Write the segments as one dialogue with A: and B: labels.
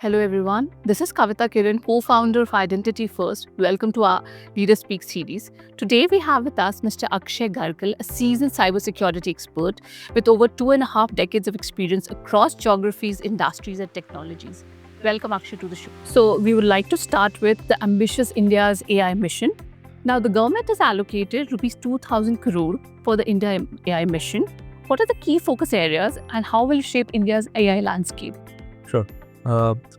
A: Hello everyone, this is Kavita Kiran, co-founder of Identity First. Welcome to our Leader Speak series. Today we have with us Mr. Akshay Garkel, a seasoned cybersecurity expert with over 2.5 decades of experience across geographies, industries and technologies. Welcome Akshay to the show. So we would like to start with the ambitious India's AI mission. Now the government has allocated rupees 2,000 crore for the IndiaAI Mission. What are the key focus areas and how will it shape India's AI landscape?
B: Sure.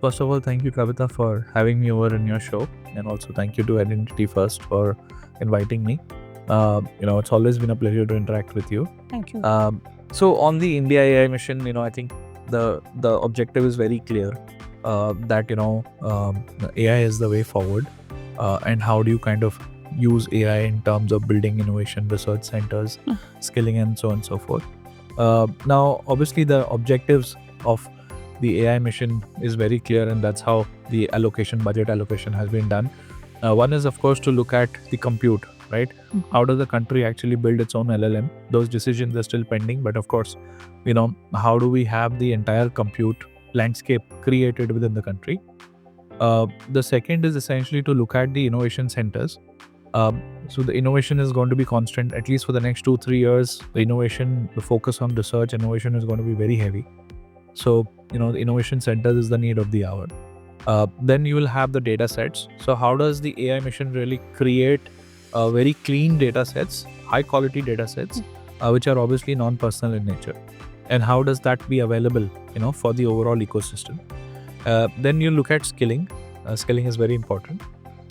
B: First of all, thank you, Kavita, for having me over in your show. And also thank you to Identity First for inviting me. It's always been a pleasure to interact with you.
A: Thank you.
B: So on the India AI mission, I think the objective is very clear that, AI is the way forward. And how do you kind of use AI in terms of building innovation, research centers, skilling and so on and so forth. Now, obviously, the objectives of the AI mission is very clear, and that's how the budget allocation has been done. One is, of course, to look at the compute, right? How does the country actually build its own LLM? Those decisions are still pending, but of course, how do we have the entire compute landscape created within the country? The second is essentially to look at the innovation centers. So the innovation is going to be constant, at least for the next 2-3 years. The focus on research innovation is going to be very heavy. So, the innovation centers is the need of the hour. Then you will have the data sets. So how does the AI mission really create very clean data sets, high quality data sets, which are obviously non-personal in nature? And how does that be available, for the overall ecosystem? Then you look at skilling. Skilling is very important.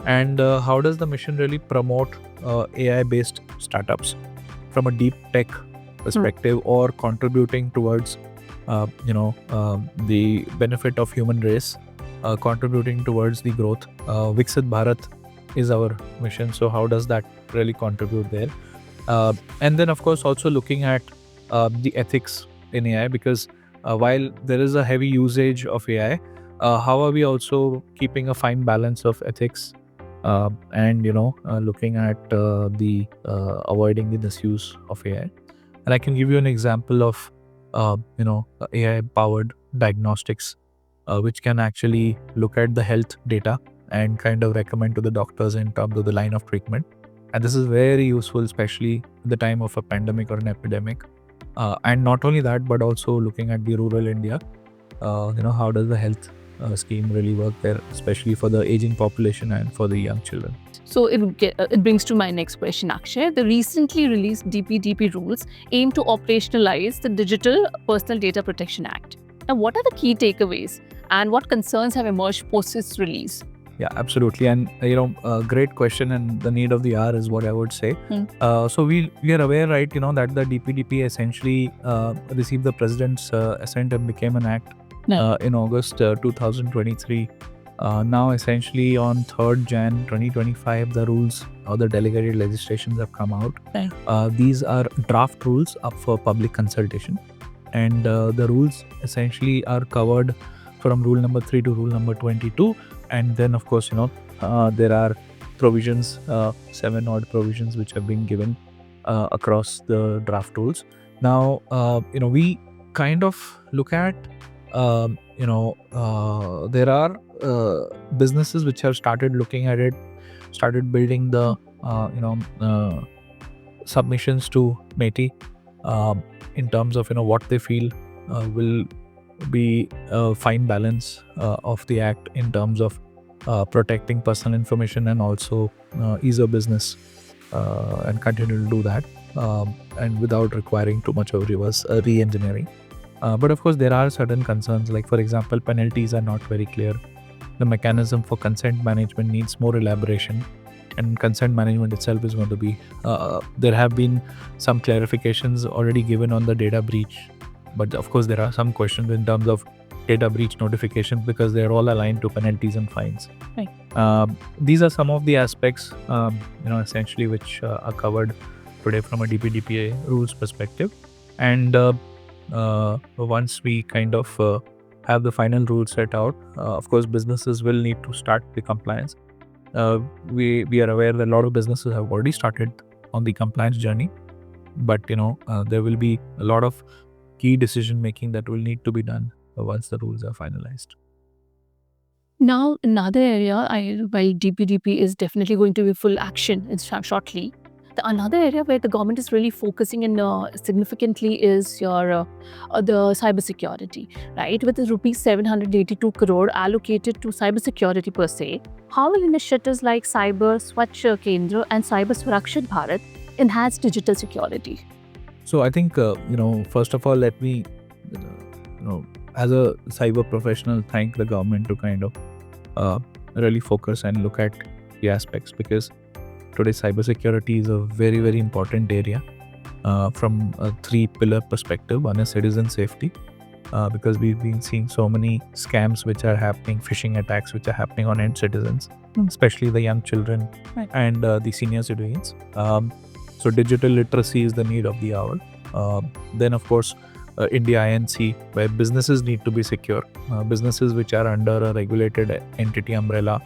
B: And how does the mission really promote AI-based startups from a deep tech perspective or contributing towards the benefit of human race, contributing towards the growth. Viksit Bharat is our mission. So how does that really contribute there? And then, of course, also looking at the ethics in AI, because while there is a heavy usage of AI, how are we also keeping a fine balance of ethics and, looking at the avoiding the misuse of AI? And I can give you an example of AI-powered diagnostics, which can actually look at the health data and kind of recommend to the doctors in terms of the line of treatment. And this is very useful, especially at the time of a pandemic or an epidemic. And not only that, but also looking at the rural India. How does the health scheme really work there, especially for the aging population and for the young children?
A: So it brings to my next question, Akshay. The recently released DPDP Rules aim to operationalize the Digital Personal Data Protection Act. Now, what are the key takeaways and what concerns have emerged post its release?
B: Yeah, absolutely. And, great question, and the need of the hour is what I would say. So we are aware, right, that the DPDP essentially received the president's assent and became an act in August 2023. Now, essentially on 3rd Jan 2025, the rules or the delegated legislations have come out. These are draft rules up for public consultation. And the rules essentially are covered from rule number 3 to rule number 22. And then, of course, there are provisions, 7 odd provisions, which have been given across the draft rules. Now, we kind of look at, there are businesses which have started looking at it, started building the, submissions to MeitY in terms of, what they feel will be a fine balance of the act in terms of protecting personal information and also ease of business and continue to do that and without requiring too much of reverse re-engineering. But of course, there are certain concerns, like for example, penalties are not very clear. The mechanism for consent management needs more elaboration, and consent management itself is going to be, there have been some clarifications already given on the data breach. But of course, there are some questions in terms of data breach notifications because they're all aligned to penalties and fines.
A: Right.
B: These are some of the aspects, essentially, which are covered today from a DPDP rules perspective. And once we kind of have the final rules set out, of course, businesses will need to start the compliance. We are aware that a lot of businesses have already started on the compliance journey, but there will be a lot of key decision making that will need to be done once the rules are finalized.
A: Now, another area, while DPDP is definitely going to be full action shortly, another area where the government is really focusing in significantly is the cybersecurity, right? With the rupees 782 crore allocated to cybersecurity per se, how will initiatives like Swachhta, Kendra, and Surakshit Bharat enhance digital security?
B: So I think, first of all, let me, as a cyber professional, thank the government to kind of really focus and look at the aspects, because today cybersecurity is a very, very important area from a three-pillar perspective. One is citizen safety, because we've been seeing so many scams which are happening, phishing attacks which are happening on end citizens, especially the young children and the senior citizens. So digital literacy is the need of the hour. Then of course, IndiaAI, where businesses need to be secure. Businesses which are under a regulated entity umbrella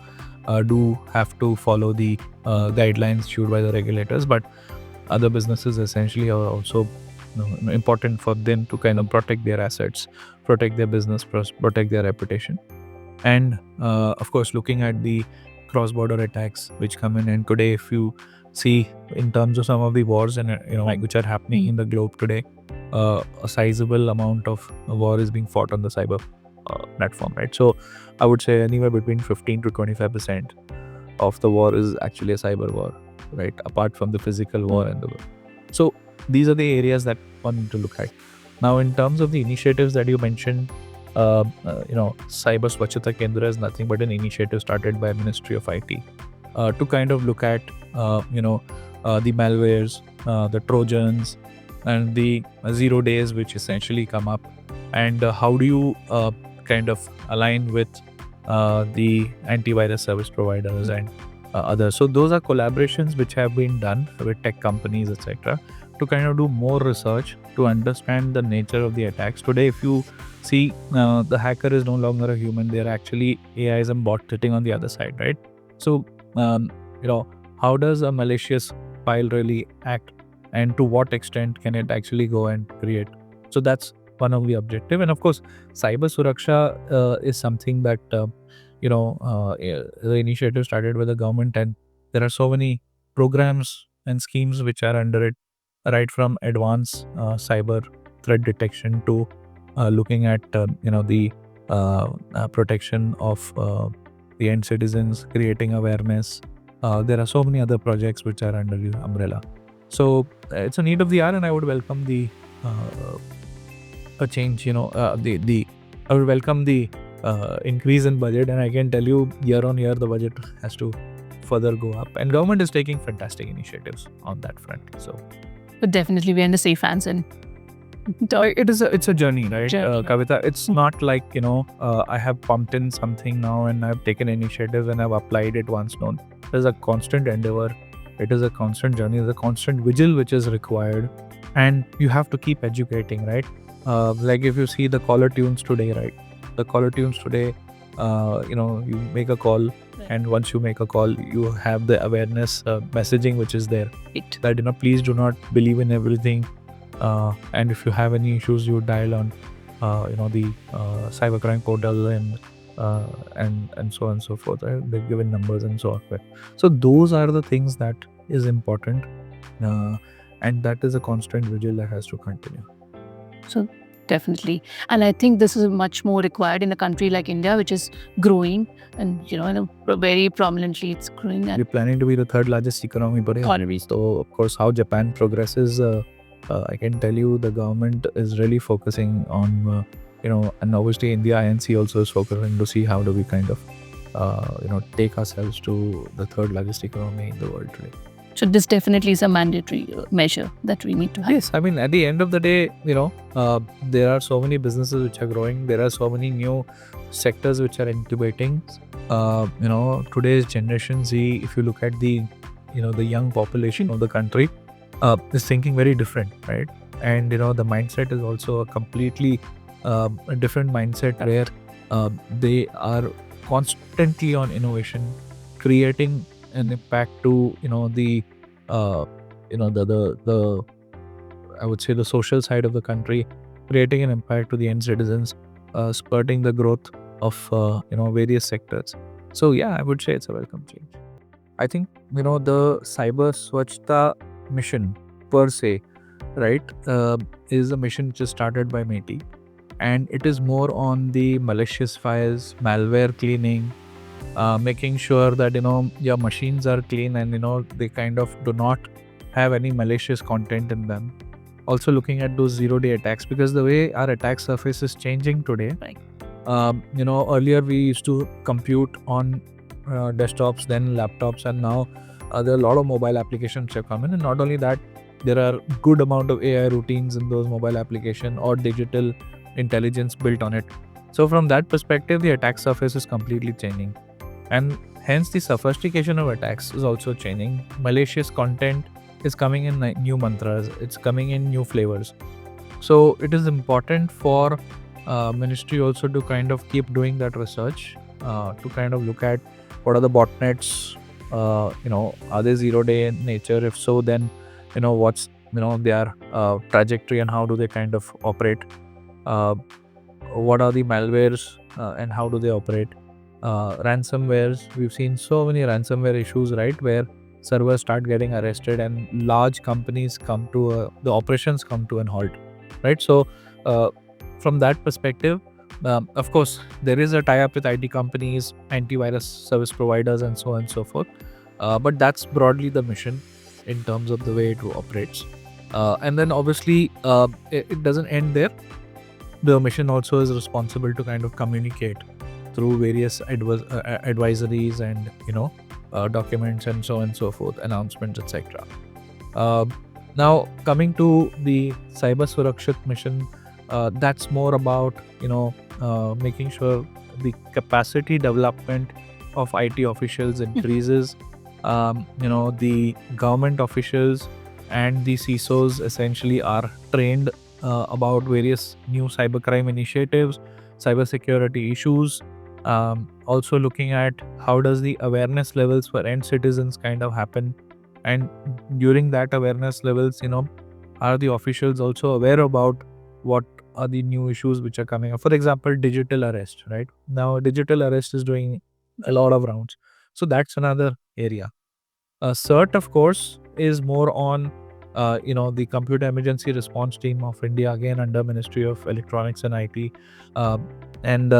B: do have to follow the guidelines issued by the regulators, but other businesses essentially are also important for them to kind of protect their assets, protect their business, protect their reputation. And of course, looking at the cross-border attacks which come in, and today if you see in terms of some of the wars and which are happening in the globe today, a sizable amount of war is being fought on the cyber platform, right? So I would say anywhere between 15 to 25% of the war is actually a cyber war, right? Apart from the physical war and the war. So these are the areas that one need to look at. Now, in terms of the initiatives that you mentioned, Cyber Swachhta Kendra is nothing but an initiative started by Ministry of IT to kind of look at the malwares, the Trojans, and the 0 days which essentially come up, and how do you kind of align with the antivirus service providers and others. So those are collaborations which have been done with tech companies, etc., to kind of do more research to understand the nature of the attacks. Today, if you see, the hacker is no longer a human; they are actually AIs and bots sitting on the other side, right? So how does a malicious file really act, and to what extent can it actually go and create? So that's one of the objective. And of course, cyber suraksha is something that the initiative started with the government, and there are so many programs and schemes which are under it, right from advanced cyber threat detection to looking at the protection of the end citizens, creating awareness. There are so many other projects which are under the umbrella. So it's a need of the hour, and I would welcome the a change. I would welcome the increase in budget, and I can tell you, year on year, the budget has to further go up, and government is taking fantastic initiatives on that front. So,
A: but definitely, we're in the safe hands, and
B: it's a journey, right, Kavita? It's not like I have pumped in something now and I've taken initiatives and I've applied it once. No, there's a constant endeavor. It is a constant journey. There's a constant vigil which is required, and you have to keep educating, right? Like if you see the caller tunes today, right? The caller tunes today, you make a call, and once you make a call, you have the awareness messaging which is there. That please do not believe in everything, and if you have any issues, you dial on the cybercrime portal and so on and so forth. Right? They've given numbers and so on. So those are the things that is important, and that is a constant vigil that has to continue.
A: So definitely, and I think this is much more required in a country like India, which is growing, and very prominently it's growing.
B: We're planning to be the third largest economy. So of course, how Japan progresses, I can tell you the government is really focusing on and obviously IndiaAI also is focusing to see how do we kind of take ourselves to the third largest economy in the world today.
A: So this definitely is a mandatory measure that we need to have.
B: Yes, I mean, at the end of the day, there are so many businesses which are growing. There are so many new sectors which are incubating. Today's Generation Z, if you look at the young population of the country, is thinking very different, right? And the mindset is also a completely a different mindset where they are constantly on innovation, creating an impact to the I would say the social side of the country, creating an impact to the end citizens, spurting the growth various sectors. So yeah, I would say it's a welcome change. I think the cyber Swachhta mission per se, right, is a mission which is started by MeitY, and it is more on the malicious files, malware cleaning, making sure that your machines are clean and they kind of do not have any malicious content in them. Also looking at those zero-day attacks, because the way our attack surface is changing today.
A: Right.
B: Earlier we used to compute on desktops, then laptops, and now there are a lot of mobile applications which have come in. And not only that, there are good amount of AI routines in those mobile applications or digital intelligence built on it. So from that perspective, the attack surface is completely changing, and hence the sophistication of attacks is also changing. Malicious content is coming in new mantras, it's coming in new flavors. So it is important for ministry also to kind of keep doing that research, to kind of look at what are the botnets, are they zero day in nature? If so, then what's their trajectory and how do they kind of operate? What are the malwares and how do they operate? Ransomwares, we've seen so many ransomware issues, right, where servers start getting arrested and large companies the operations come to an halt, right? So from that perspective, of course there is a tie-up with IT companies, antivirus service providers, and so on and so forth, but that's broadly the mission in terms of the way it operates. And then obviously it doesn't end there. The mission also is responsible to kind of communicate through various advisories and documents and so on and so forth, announcements, etc. Now coming to the Cyber Surakshit mission, that's more about making sure the capacity development of IT officials increases. The government officials and the CISOs essentially are trained about various new cybercrime initiatives, cybersecurity issues. Also looking at how does the awareness levels for end citizens kind of happen, and during that awareness levels, are the officials also aware about what are the new issues which are coming up? For example, digital arrest, right? Now digital arrest is doing a lot of rounds, so that's another area. CERT, of course, is more on the Computer Emergency Response Team of India, again under Ministry of Electronics and IT. And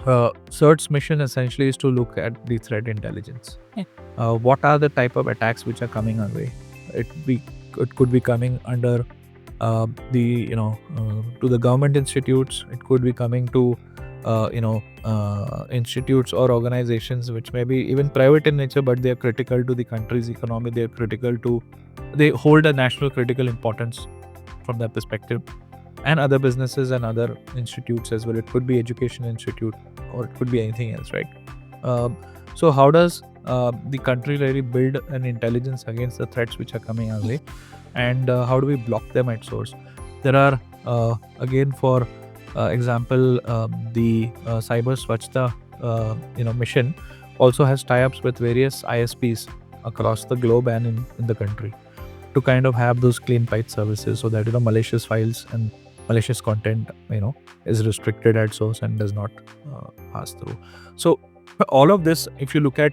B: CERT's mission essentially is to look at the threat intelligence. What are the type of attacks which are coming our way? It could be coming under to the government institutes. It could be coming to institutes or organizations which may be even private in nature, but they are critical to the country's economy. They hold a national critical importance from that perspective, and other businesses and other institutes as well. It could be education institute or it could be anything else, right? So how does the country really build an intelligence against the threats which are coming our way, and how do we block them at source? There are again, for example, the Cyber Swachhta mission also has tie-ups with various ISPs across the globe and in the country to kind of have those clean pipe services, so that malicious files and malicious content is restricted at source and does not pass through. So all of this, if you look at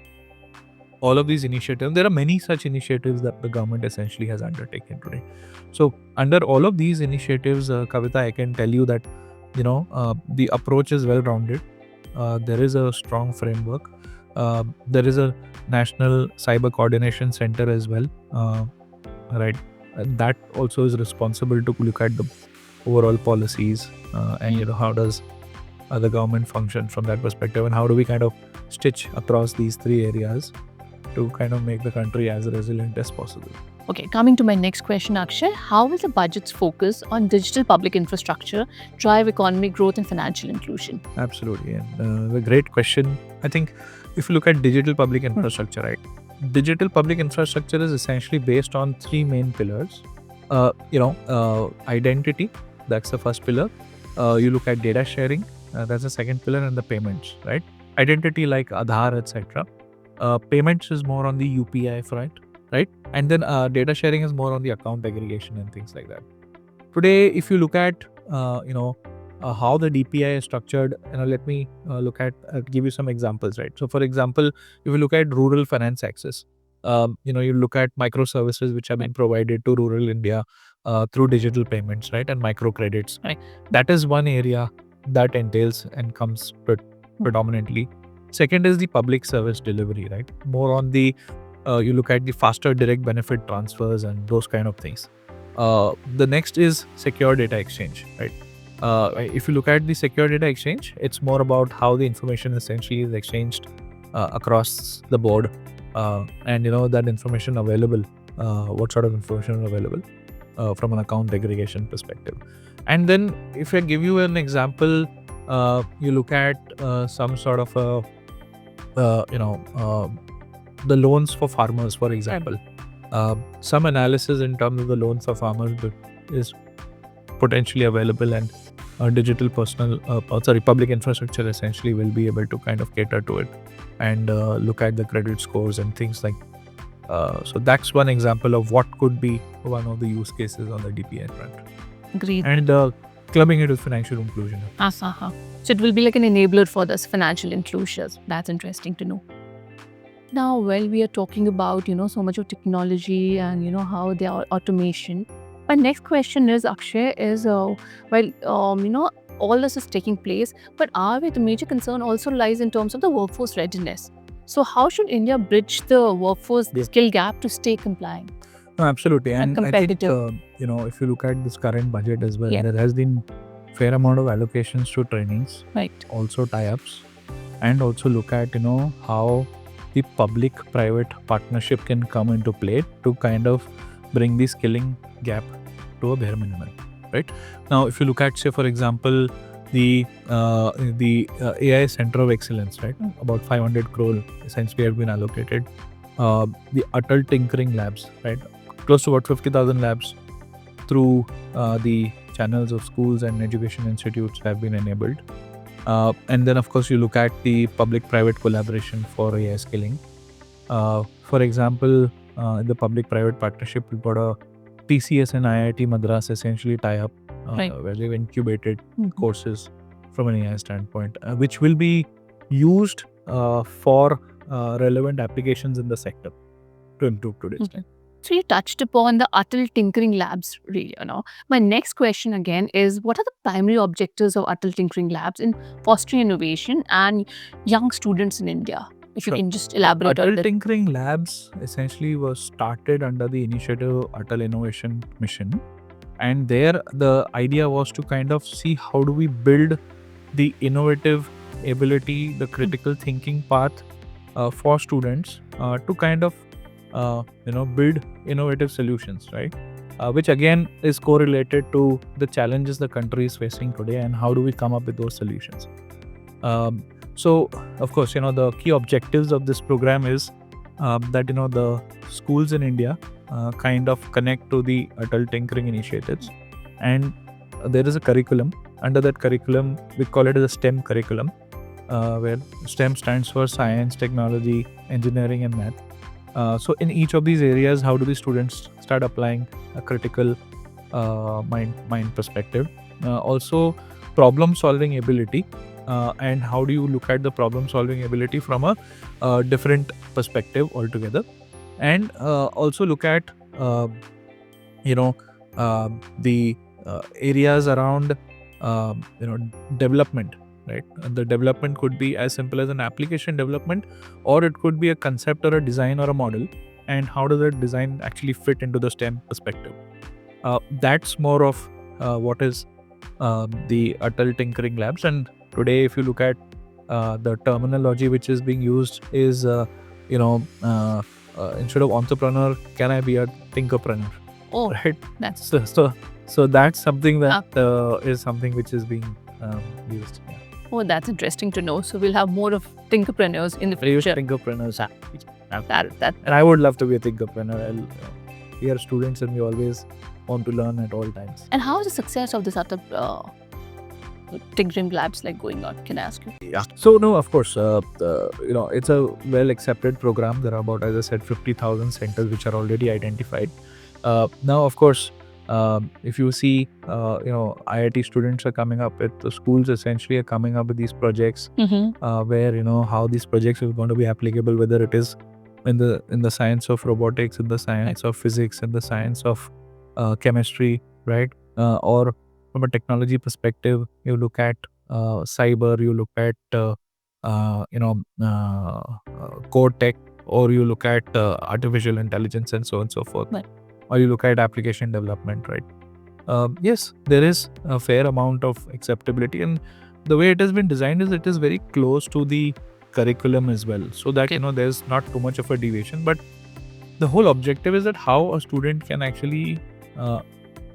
B: all of these initiatives, there are many such initiatives that the government essentially has undertaken today. So under all of these initiatives, Kavita, I can tell you that the approach is well rounded. There is a strong framework. There is a National Cyber Coordination Center as well, right? And that also is responsible to look at the overall policies and how does the government function from that perspective, and how do we kind of stitch across these three areas to kind of make the country as resilient as possible.
A: Okay, coming to my next question, Akshay, how will the budget's focus on digital public infrastructure drive economic growth and financial inclusion?
B: Absolutely, and a great question. I think if you look at digital public infrastructure, right, digital public infrastructure is essentially based on three main pillars. Identity, that's the first pillar. You look at data sharing, that's the second pillar, and the payments, right? Identity like Aadhaar, etc. Payments is more on the UPI front, right? And then data sharing is more on the account aggregation and things like that. Today, if you look at how the DPI is structured, let me give you some examples, right? So, for example, if you look at rural finance access, you look at microservices which have been provided to rural India through digital payments, right, and microcredits. Right? That is one area that entails and comes predominantly. Second is the public service delivery, right? More on the you look at the faster direct benefit transfers and those kind of things. The next is secure data exchange, right? If you look at the secure data exchange, it's more about how the information essentially is exchanged across the board, and that information available, what sort of information is available from an account aggregation perspective. And then if I give you an example, you look at some sort of the loans for farmers, for example. Some analysis in terms of the loans for farmers is potentially available, and digital public infrastructure essentially will be able to kind of cater to it and look at the credit scores and things like. So that's one example of what could be one of the use cases on the DPI front.
A: Agreed.
B: And clubbing it with financial inclusion.
A: So it will be like an enabler for this financial inclusion. That's interesting to know. Now, while we are talking about, so much of technology and, how they are automation, my next question is, Akshay, is, all this is taking place, but the major concern also lies in terms of the workforce readiness. So how should India bridge the workforce skill gap to stay compliant?
B: No, absolutely. And
A: competitive.
B: I think, if you look at this current budget as well, there has been fair amount of allocations to trainings,
A: right?
B: Also tie-ups, and also look at, how the public-private partnership can come into play to kind of bring the skilling gap to a bare minimum, right? Now, if you look at, say, for example, the AI Center of Excellence, right? About 500 crore essentially have been allocated. The Atal Tinkering Labs, right? Close to about 50,000 labs through the channels of schools and education institutes have been enabled. And then, of course, you look at the public-private collaboration for AI skilling. For example, in the public-private partnership, we've got a TCS and IIT Madras essentially tie up where they've incubated courses from an AI standpoint, which will be used for relevant applications in the sector to improve today's time.
A: So you touched upon the Atal Tinkering Labs, really. My next question again is, what are the primary objectives of Atal Tinkering Labs in fostering innovation and young students in India? If you can just elaborate on that.
B: Atal Tinkering Labs essentially was started under the initiative Atal Innovation Mission. And there the idea was to kind of see how do we build the innovative ability, the critical thinking path for students to kind of build innovative solutions, right? Which again is correlated to the challenges the country is facing today and how do we come up with those solutions. So, of course, the key objectives of this program is that, the schools in India kind of connect to the Atal Tinkering initiatives. And there is a curriculum. Under that curriculum, we call it as a STEM curriculum, where STEM stands for science, technology, engineering, and math. So in each of these areas, how do the students start applying a critical mind perspective? Also, problem solving ability, and how do you look at the problem solving ability from a different perspective altogether? And also look at the areas around development. Right? The development could be as simple as an application development, or it could be a concept or a design or a model, and how does that design actually fit into the STEM perspective. That's more of what is the Atal Tinkering Labs. And today, if you look at the terminology which is being used is, instead of entrepreneur, can I be a thinkerpreneur?
A: Oh,
B: right?
A: That's
B: so that's something that is something which is being used. Yeah.
A: Oh, that's interesting to know. So we'll have more of thinkerpreneurs in the future.
B: Thinkerpreneurs.
A: That.
B: And I would love to be a thinkerpreneur. We are students and we always want to learn at all times.
A: And how is the success of this Atal Tinkering Labs going on? Can I ask you?
B: Yeah. So no, of course, it's a well accepted program. There are about, as I said, 50,000 centers which are already identified. Now, of course, If you see, IIT students are coming up with, the schools essentially are coming up with these projects where, how these projects are going to be applicable, whether it is in the science of robotics, in the science of physics, in the science of chemistry, right? Or from a technology perspective, you look at cyber, you look at core tech, or you look at artificial intelligence and so on and so forth.
A: Right.
B: Or you look at application development, right? Yes, there is a fair amount of acceptability, and the way it has been designed is it is very close to the curriculum as well, so that there's not too much of a deviation. But the whole objective is that how a student can actually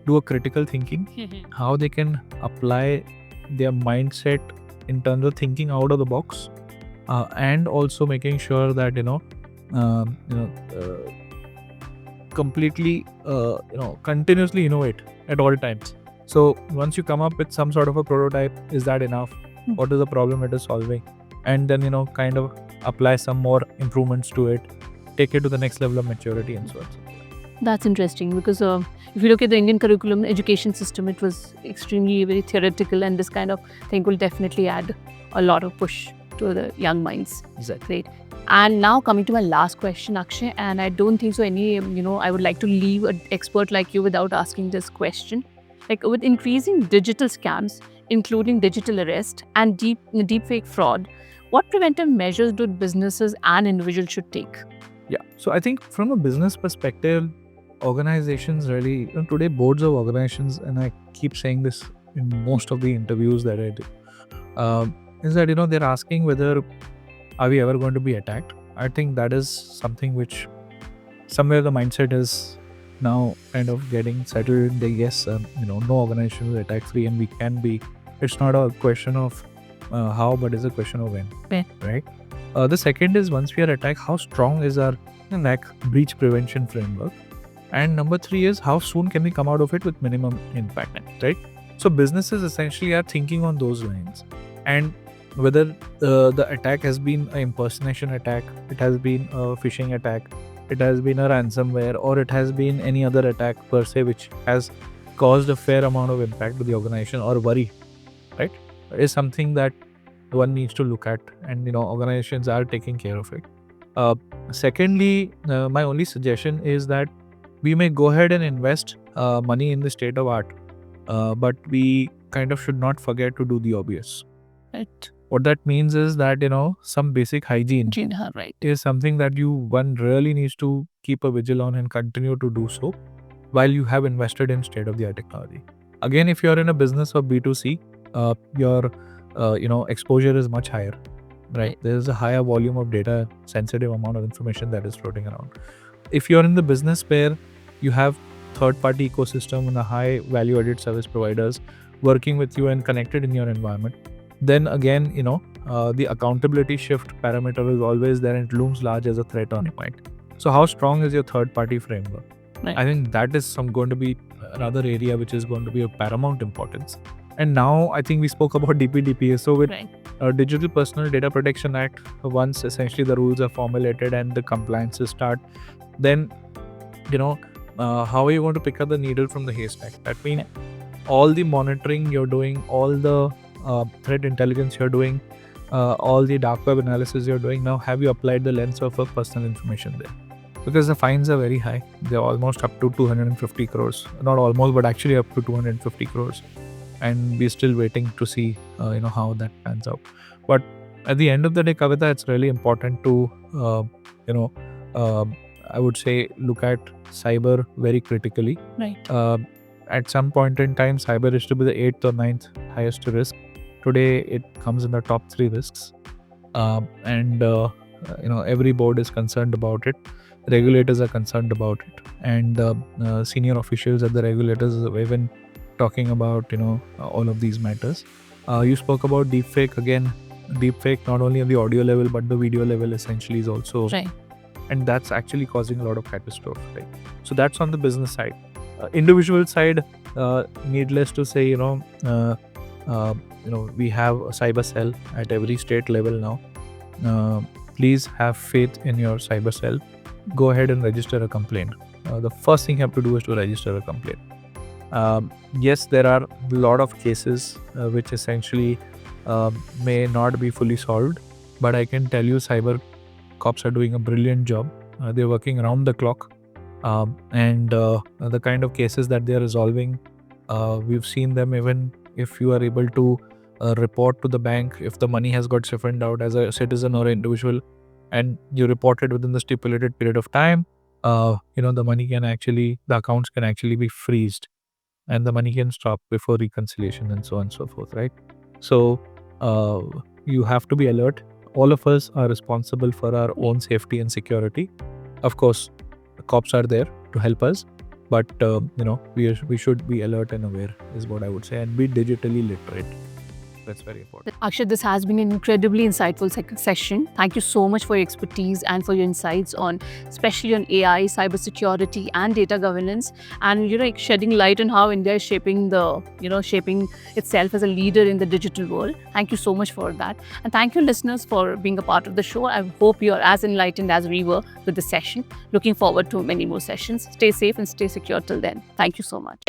B: do a critical thinking, how they can apply their mindset in terms of thinking out of the box, and also making sure that completely continuously innovate at all times. So once you come up with some sort of a prototype, is that enough? What is the problem it is solving? And then kind of apply some more improvements to it, take it to the next level of maturity and so on.
A: That's interesting, because if you look at the Indian curriculum education system, it was extremely very theoretical, and this kind of thing will definitely add a lot of push to the young minds.
B: Exactly.
A: Great. And now coming to my last question, Akshay, and I don't think so I would like to leave an expert like you without asking this question. Like, with increasing digital scams, including digital arrest and deepfake fraud, what preventive measures do businesses and individuals should take?
B: Yeah. So I think from a business perspective, organizations really, today boards of organizations, and I keep saying this in most of the interviews that I do, is that they're asking whether are we ever going to be attacked. I think that is something which somewhere the mindset is now kind of getting settled. Yes, no organization is attack free, and we can be. It's not a question of how, but it's a question of when. Right. The second is, once we are attacked, how strong is our breach prevention framework? And number 3 is, how soon can we come out of it with minimum impact, right? So businesses essentially are thinking on those lines. And whether the attack has been an impersonation attack, it has been a phishing attack, it has been a ransomware, or it has been any other attack per se which has caused a fair amount of impact to the organization or worry, right, is something that one needs to look at, and organizations are taking care of it. Secondly, my only suggestion is that we may go ahead and invest money in the state of art, but we kind of should not forget to do the obvious.
A: Right.
B: What that means is that some basic hygiene
A: Right.
B: is something that one really needs to keep a vigil on and continue to do so while you have invested in state-of-the-art technology. Again, if you're in a business of B2C, your exposure is much higher, right? There's a higher volume of data, sensitive amount of information that is floating around. If you're in the business where you have third-party ecosystem and a high value-added service providers working with you and connected in your environment, then again, the accountability shift parameter is always there, and it looms large as a threat on your mind. So how strong is your third-party framework?
A: Right.
B: I think that is going to be another area which is going to be of paramount importance. And now I think we spoke about DPDP. So with Digital Personal Data Protection Act, once essentially the rules are formulated and the compliances start, then how are you going to pick up the needle from the haystack? That means all the monitoring you're doing, all the threat intelligence you're doing, all the dark web analysis you're doing, now have you applied the lens of a personal information there? Because the fines are very high. They're almost up to 250 crores. Not almost, but actually up to 250 crores. And we're still waiting to see how that pans out. But at the end of the day, Kavita, it's really important to I would say look at cyber very critically.
A: Right.
B: At some point in time, cyber used to be the 8th or 9th highest risk. Today, it comes in the top 3 risks. And every board is concerned about it. Regulators are concerned about it. And senior officials at the regulators have even talking about, all of these matters. You spoke about deepfake. Again, deepfake not only on the audio level, but the video level essentially is also.
A: Right.
B: And that's actually causing a lot of catastrophe. Right? So that's on the business side. Individual side, needless to say, we have a cyber cell at every state level now. Please have faith in your cyber cell. Go ahead and register a complaint. The first thing you have to do is to register a complaint. Yes, there are a lot of cases which essentially may not be fully solved, but I can tell you cyber cops are doing a brilliant job. They're working around the clock, and the kind of cases that they are resolving, we've seen them. Even if you are able to report to the bank if the money has got siphoned out as a citizen or individual, and you report it within the stipulated period of time, the accounts can actually be freezed, and the money can stop before reconciliation, and so on and so forth, right? So you have to be alert. All of us are responsible for our own safety and security. Of course, the cops are there to help us, but we should be alert and aware is what I would say, and be digitally literate. That's very important.
A: Akshay, this has been an incredibly insightful session. Thank you so much for your expertise and for your insights on, especially on AI, cybersecurity, and data governance, and shedding light on how India is shaping itself as a leader in the digital world. Thank you so much for that, and thank you, listeners, for being a part of the show. I hope you are as enlightened as we were with this session. Looking forward to many more sessions. Stay safe and stay secure till then. Thank you so much.